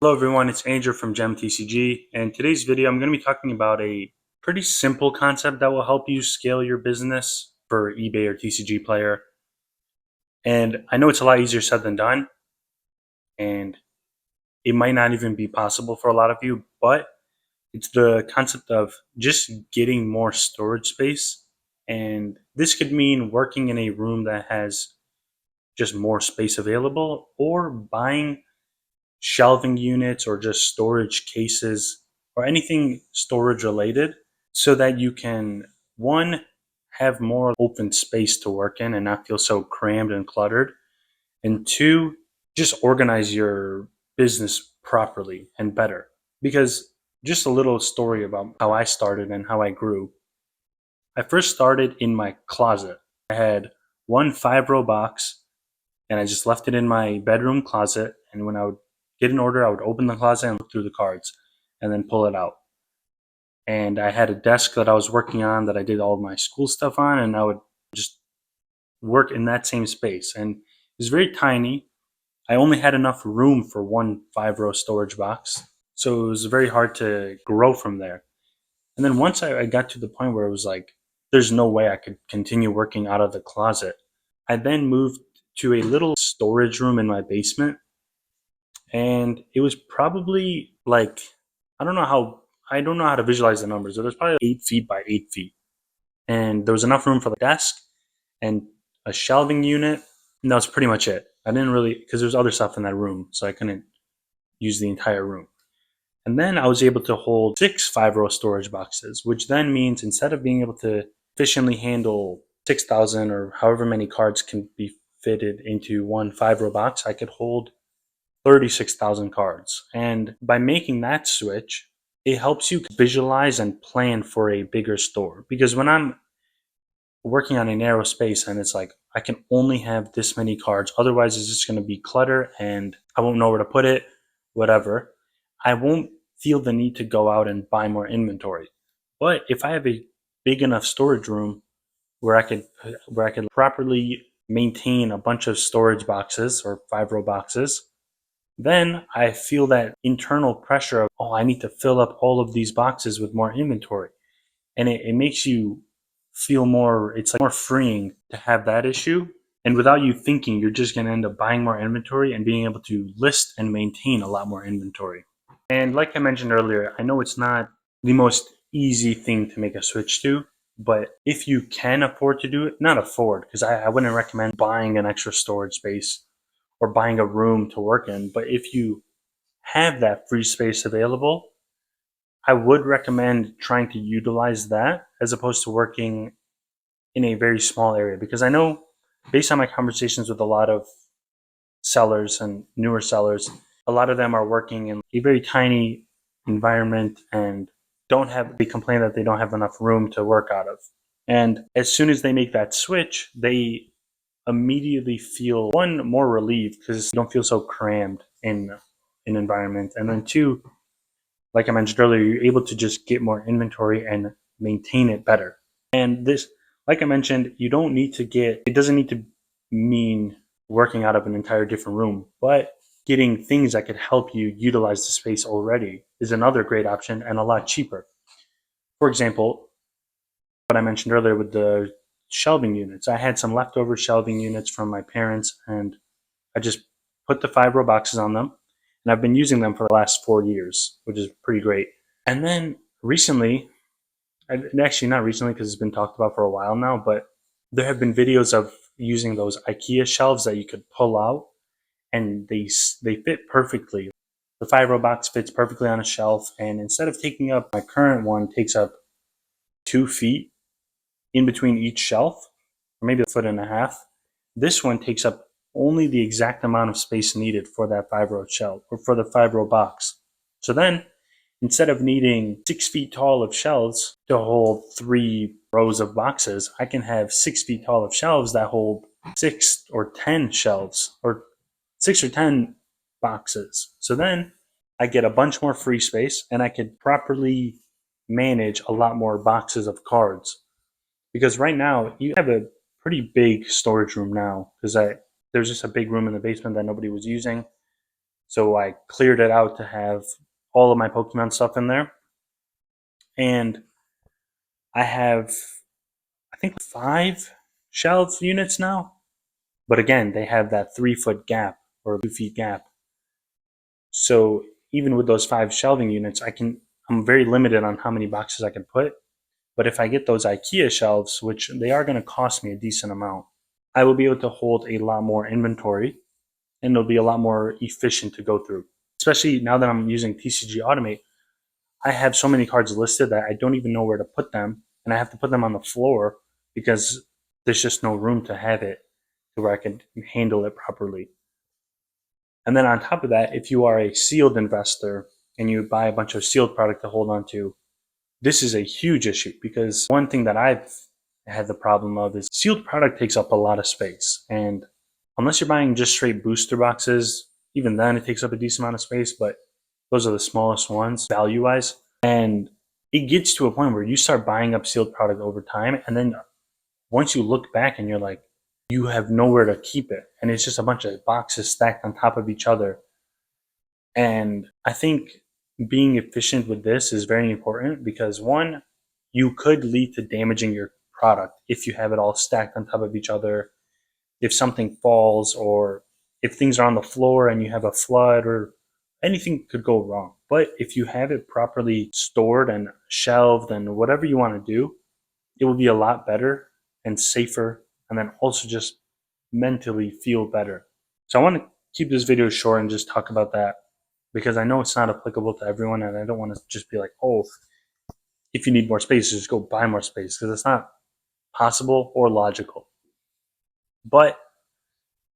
Hello everyone, it's Andrew from TCG, and today's video I'm going to be talking about a pretty simple concept that will help you scale your business for eBay or TCG player. And I know it's a lot easier said than done, and it might not even be possible for a lot of you, but it's the concept of just getting more storage space. And this could mean working in a room that has just more space available, or buying shelving units or just storage cases or anything storage related so that you can, one, have more open space to work in and not feel so crammed and cluttered, and two, just organize your business properly and better. Because just a little story about how I started and how I grew. I first started in my closet. I had one 5-row box and I just left it in my bedroom closet. And when I would get an order, I would open the closet and look through the cards and then pull it out. And I had a desk that I was working on that I did all of my school stuff on, and I would just work in that same space. And it was very tiny. I only had enough room for one 5-row storage box. So it was very hard to grow from there. And then once I got to the point where it was like, there's no way I could continue working out of the closet, I then moved to a little storage room in my basement. And it was probably like, I don't know how to visualize the numbers. It was probably 8 feet by 8 feet. And there was enough room for the desk and a shelving unit. And that was pretty much it. I didn't really, because there was other stuff in that room, so I couldn't use the entire room. And then I was able to hold 6 5-row storage boxes, which then means instead of being able to efficiently handle 6,000 or however many cards can be fitted into one 5-row box, I could hold 36,000 cards. And by making that switch, it helps you visualize and plan for a bigger store. Because when I'm working on a narrow space and it's like, I can only have this many cards, otherwise it's just going to be clutter and I won't know where to put it, whatever. I won't feel the need to go out and buy more inventory. But if I have a big enough storage room where I could properly maintain a bunch of storage boxes or 5-row boxes, then I feel that internal pressure of, oh, I need to fill up all of these boxes with more inventory. And it makes you feel more, it's like more freeing to have that issue. And without you thinking, you're just going to end up buying more inventory and being able to list and maintain a lot more inventory. And like I mentioned earlier, I know it's not the most easy thing to make a switch to, but if you can afford to do it, not afford, because I wouldn't recommend buying an extra storage space or buying a room to work in. But if you have that free space available, I would recommend trying to utilize that as opposed to working in a very small area. Because I know, based on my conversations with a lot of sellers and newer sellers, a lot of them are working in a very tiny environment and they complain that they don't have enough room to work out of. And as soon as they make that switch, they immediately feel, one, more relieved because you don't feel so crammed in an environment, and then two, like I mentioned earlier, you're able to just get more inventory and maintain it better. And this, like I mentioned, it doesn't need to mean working out of an entire different room, but getting things that could help you utilize the space already is another great option and a lot cheaper. For example, what I mentioned earlier with the shelving units, I had some leftover shelving units from my parents, and I just put the 5-row boxes on them, and I've been using them for the last 4 years, which is pretty great. And then recently, actually not recently because it's been talked about for a while now, but there have been videos of using those IKEA shelves that you could pull out, and they fit perfectly. The 5-row box fits perfectly on a shelf, and instead of taking up, my current one takes up 2 feet in between each shelf, or maybe a foot and a half. This one takes up only the exact amount of space needed for that 5-row shelf or for the 5-row box. So then, instead of needing 6 feet tall of shelves to hold 3 rows of boxes, I can have 6 feet tall of shelves that hold 6 or 10 shelves or 6 or 10 boxes. So then I get a bunch more free space and I could properly manage a lot more boxes of cards. Because right now you have a pretty big storage room now because there's just a big room in the basement that nobody was using. So I cleared it out to have all of my Pokemon stuff in there. And I have, I think, 5 shelf units now. But again, they have that 3 foot gap or 2 feet gap. So even with those 5 shelving units, I'm very limited on how many boxes I can put. But if I get those IKEA shelves, which they are going to cost me a decent amount, I will be able to hold a lot more inventory and it'll be a lot more efficient to go through. Especially now that I'm using TCG Automate, I have so many cards listed that I don't even know where to put them, and I have to put them on the floor because there's just no room to have it to where I can handle it properly. And then on top of that, if you are a sealed investor and you buy a bunch of sealed product to hold on to, this is a huge issue because one thing that I've had the problem of is sealed product takes up a lot of space. And unless you're buying just straight booster boxes, even then it takes up a decent amount of space, but those are the smallest ones value wise. And it gets to a point where you start buying up sealed product over time. And then once you look back and you're like, you have nowhere to keep it. And it's just a bunch of boxes stacked on top of each other. And I think being efficient with this is very important because one, you could lead to damaging your product if you have it all stacked on top of each other. If something falls or if things are on the floor and you have a flood or anything could go wrong. But if you have it properly stored and shelved and whatever you want to do, it will be a lot better and safer and then also just mentally feel better. So I want to keep this video short and just talk about that because I know it's not applicable to everyone and I don't want to just be like, oh, if you need more space, just go buy more space because it's not possible or logical. But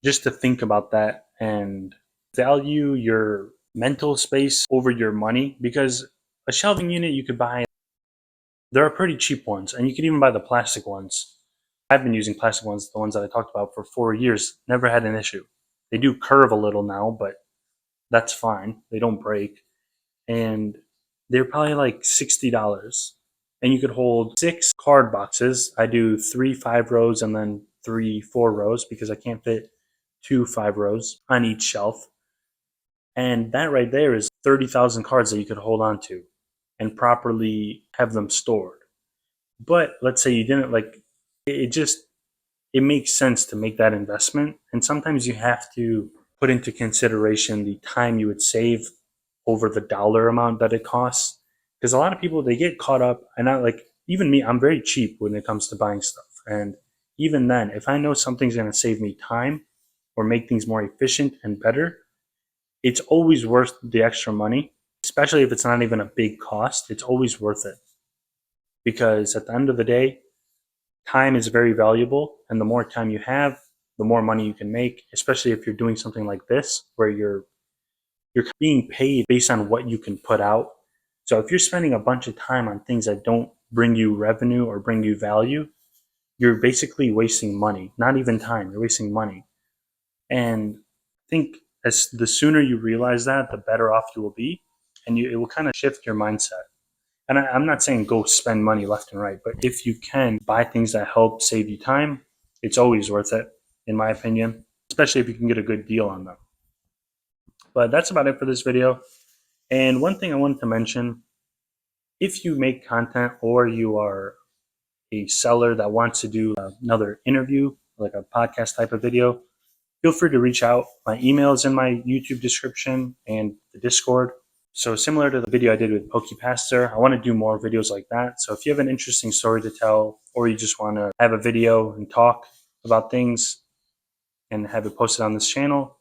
just to think about that and value your mental space over your money because a shelving unit you could buy, there are pretty cheap ones and you can even buy the plastic ones. I've been using plastic ones, the ones that I talked about, for 4 years, never had an issue. They do curve a little now, but that's fine. They don't break. And they're probably like $60. And you could hold 6 card boxes. I do 3 5 rows and then 3 4 rows because I can't fit 2 5 rows on each shelf. And that right there is 30,000 cards that you could hold on to and properly have them stored. But let's say you didn't like it, just it makes sense to make that investment. And sometimes you have to put into consideration the time you would save over the dollar amount that it costs. Because a lot of people, they get caught up, and I like, even me, I'm very cheap when it comes to buying stuff. And even then, if I know something's going to save me time or make things more efficient and better, it's always worth the extra money, especially if it's not even a big cost. It's always worth it. Because at the end of the day, time is very valuable, and the more time you have, the more money you can make, especially if you're doing something like this where you're being paid based on what you can put out. So if you're spending a bunch of time on things that don't bring you revenue or bring you value, you're basically wasting money. Not even time, you're wasting money. And I think as the sooner you realize that, the better off you will be, and it will kind of shift your mindset. And I'm not saying go spend money left and right, but if you can buy things that help save you time, it's always worth it, in my opinion, especially if you can get a good deal on them. But that's about it for this video. And one thing I wanted to mention, if you make content or you are a seller that wants to do another interview, like a podcast type of video, feel free to reach out. My email is in my YouTube description and the Discord. So similar to the video I did with PokePaster, I want to do more videos like that. So if you have an interesting story to tell, or you just want to have a video and talk about things and have it posted on this channel,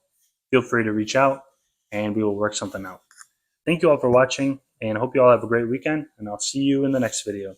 feel free to reach out and we will work something out. Thank you all for watching and I hope you all have a great weekend and I'll see you in the next video.